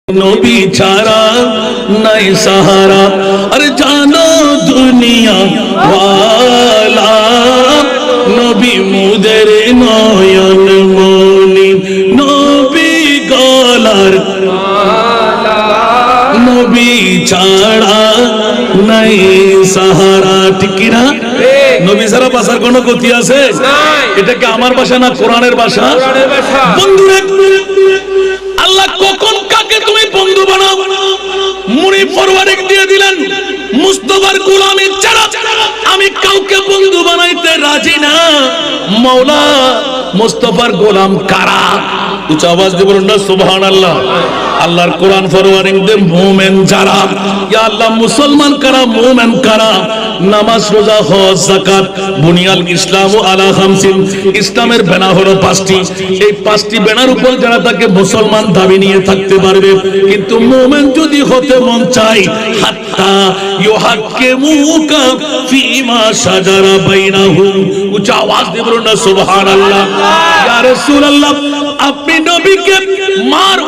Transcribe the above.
নবী ছাড়া নাই সাহারা। আর জানো দুনিয়া ওয়ালা নবী মুদের নয়ন মনি, নবী গলার নবী ছাড়া নাই সাহারা। ঠিক কিনা? নবী ছাড়া বাঁচার কোনো গতি আছে? এটা কি আমার ভাষা না কোরআনের ভাষা? বন্ধুরা, আল্লাহ কখন কাকে তুমি বন্ধু বানাও মুনি ফরওয়ার্ডিং দিয়ে দিলেন। মুস্তাফার গোলামি ছাড়া আমি কাউকে বন্ধু বানাইতে রাজি না। মাওলা মুস্তাফার গোলাম কারা? উচ্চ আওয়াজ দিয়ে বলুন না সুবহানাল্লাহ। আল্লাহর কোরআন ফরওয়ার্ডিং দে মুমিন যারা, ইয়া আল্লাহ মুসলমান কারা, মুমিন কারা? নামাজ, রোজা, হজ, যাকাত, বুনিয়াল ইসলাম আলা খামসিন। ইসলামের বেনা হলো পাঁচটি। এই পাঁচটি বেনার উপর যারা তাকে মুসলমান দাবি নিয়ে থাকতে পারবে। কিন্তু মুমিন যদি হতে মন চায়, হাত্তা ইউহাক্কিমুকা ফীমা শাজারা বাইনাহুম। উচ্চ আওয়াজ দিয়ে বলুন না সুবহানাল্লাহ। ইয়া রাসূলুল্লাহ, আপনি নবীকে মার